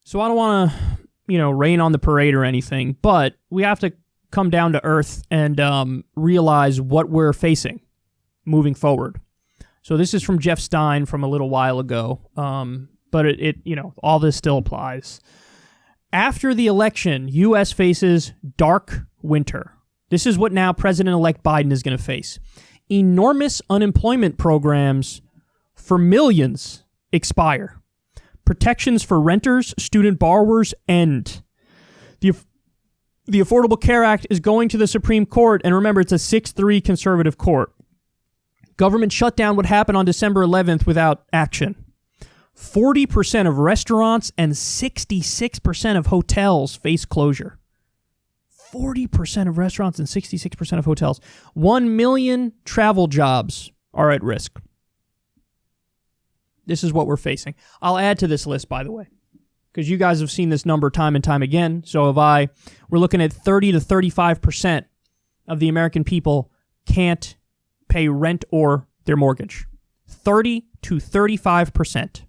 So I don't want to, rain on the parade or anything, but we have to come down to earth and realize what we're facing moving forward. So this is from Jeff Stein from a little while ago, but it all this still applies. After the election, U.S. faces dark winter. This is what now President-elect Biden is going to face. Enormous unemployment programs for millions expire. Protections for renters, student borrowers end. The Affordable Care Act is going to the Supreme Court, and remember, it's a 6-3 conservative court. Government shutdown would happen on December 11th without action. 40% of restaurants and 66% of hotels face closure. 40% of restaurants and 66% of hotels. 1 million travel jobs are at risk. This is what we're facing. I'll add to this list, by the way, because you guys have seen this number time and time again. So we're looking at 30 to 35% of the American people can't pay rent or their mortgage. 30 to 35%.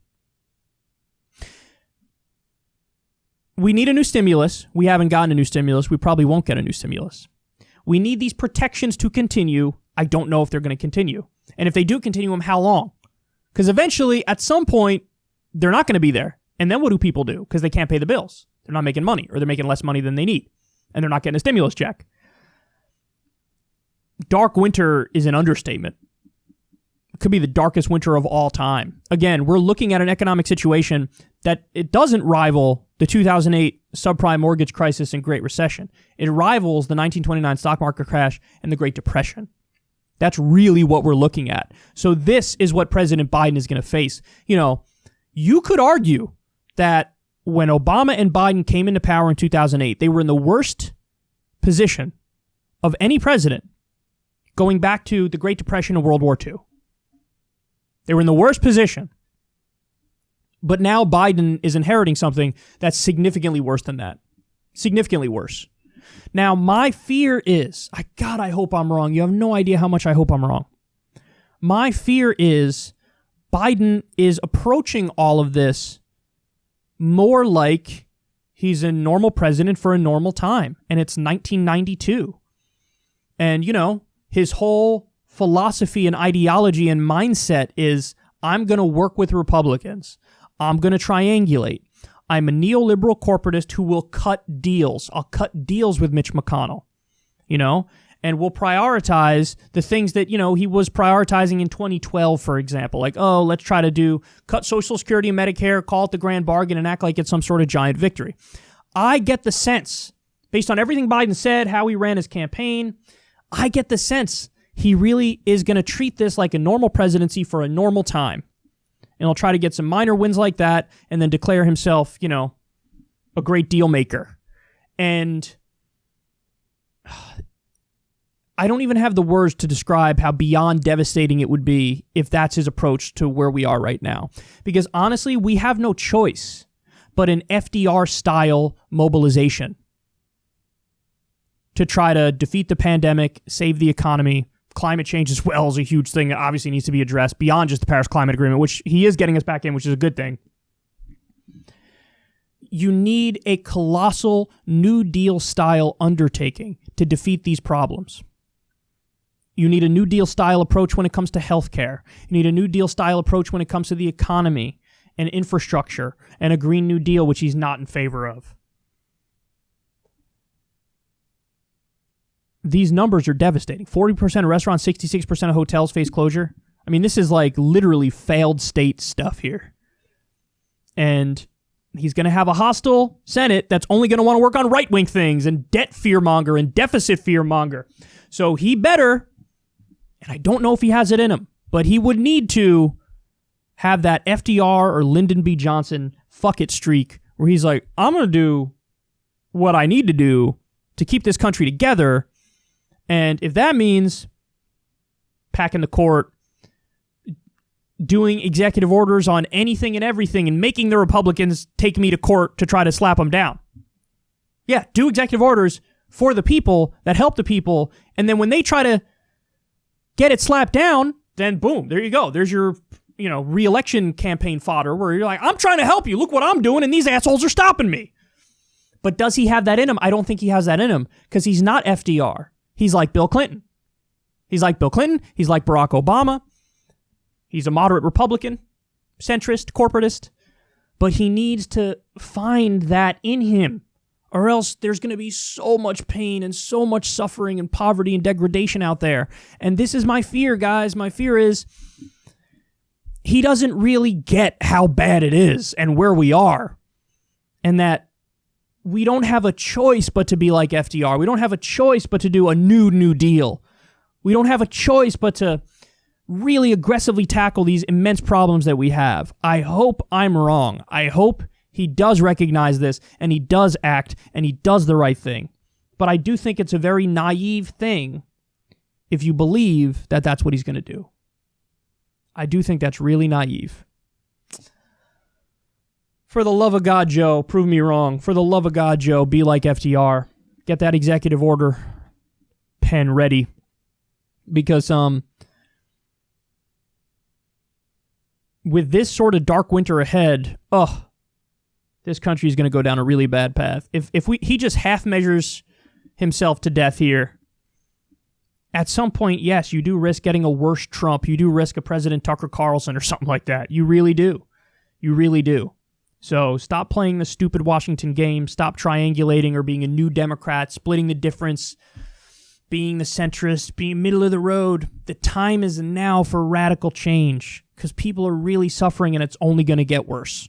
We need a new stimulus. We haven't gotten a new stimulus. We probably won't get a new stimulus. We need these protections to continue. I don't know if they're going to continue. And if they do continue them, how long? Because eventually, at some point, they're not going to be there. And then what do people do? Because they can't pay the bills. They're not making money, or they're making less money than they need. And they're not getting a stimulus check. Dark winter is an understatement. It could be the darkest winter of all time. Again, we're looking at an economic situation that it doesn't rival the 2008 subprime mortgage crisis and Great Recession. It rivals the 1929 stock market crash and the Great Depression. That's really what we're looking at. So this is what President Biden is going to face. You could argue that when Obama and Biden came into power in 2008, they were in the worst position of any president going back to the Great Depression and World War II. They were in the worst position. But now Biden is inheriting something that's significantly worse than that. Significantly worse. Now, my fear is, I hope I'm wrong. You have no idea how much I hope I'm wrong. My fear is Biden is approaching all of this more like he's a normal president for a normal time. And it's 1992. And, his whole philosophy and ideology and mindset is, I'm going to work with Republicans. I'm going to triangulate. I'm a neoliberal corporatist who will cut deals. I'll cut deals with Mitch McConnell, and we'll prioritize the things that, he was prioritizing in 2012, for example. Like, let's try to cut Social Security and Medicare, call it the grand bargain, and act like it's some sort of giant victory. I get the sense, based on everything Biden said, how he ran his campaign, I get the sense he really is going to treat this like a normal presidency for a normal time. And he'll try to get some minor wins like that and then declare himself, a great deal maker. And I don't even have the words to describe how beyond devastating it would be if that's his approach to where we are right now. Because honestly, we have no choice but an FDR-style mobilization to try to defeat the pandemic, save the economy. Climate change as well is a huge thing that obviously needs to be addressed beyond just the Paris Climate Agreement, which he is getting us back in, which is a good thing. You need a colossal New Deal-style undertaking to defeat these problems. You need a New Deal-style approach when it comes to healthcare. You need a New Deal-style approach when it comes to the economy and infrastructure and a Green New Deal, which he's not in favor of. These numbers are devastating. 40% of restaurants, 66% of hotels face closure. I mean, this is like literally failed state stuff here. And he's going to have a hostile Senate that's only going to want to work on right-wing things and debt fearmonger and deficit fearmonger. So he better, and I don't know if he has it in him, but he would need to have that FDR or Lyndon B. Johnson fuck it streak where he's like, I'm going to do what I need to do to keep this country together. And if that means packing the court, doing executive orders on anything and everything, and making the Republicans take me to court to try to slap them down. Yeah, do executive orders for the people that help the people. And then when they try to get it slapped down, then boom, there you go. There's your re-election campaign fodder where you're like, I'm trying to help you. Look what I'm doing, and these assholes are stopping me. But does he have that in him? I don't think he has that in him because he's not FDR. He's like Bill Clinton. He's like Barack Obama. He's a moderate Republican, centrist, corporatist. But he needs to find that in him, or else there's going to be so much pain and so much suffering and poverty and degradation out there. And this is my fear, guys. My fear is he doesn't really get how bad it is and where we are, and that we don't have a choice but to be like FDR. We don't have a choice but to do a New Deal. We don't have a choice but to really aggressively tackle these immense problems that we have. I hope I'm wrong. I hope he does recognize this and he does act and he does the right thing. But I do think it's a very naive thing if you believe that that's what he's going to do. I do think that's really naive. For the love of God, Joe, prove me wrong. For the love of God, Joe, be like FDR. Get that executive order pen ready. Because with this sort of dark winter ahead, this country is going to go down a really bad path. If he just half measures himself to death here, at some point, yes, you do risk getting a worse Trump. You do risk a President Tucker Carlson or something like that. You really do. You really do. So stop playing the stupid Washington game. Stop triangulating or being a new Democrat, splitting the difference, being the centrist, being middle of the road. The time is now for radical change because people are really suffering and it's only going to get worse.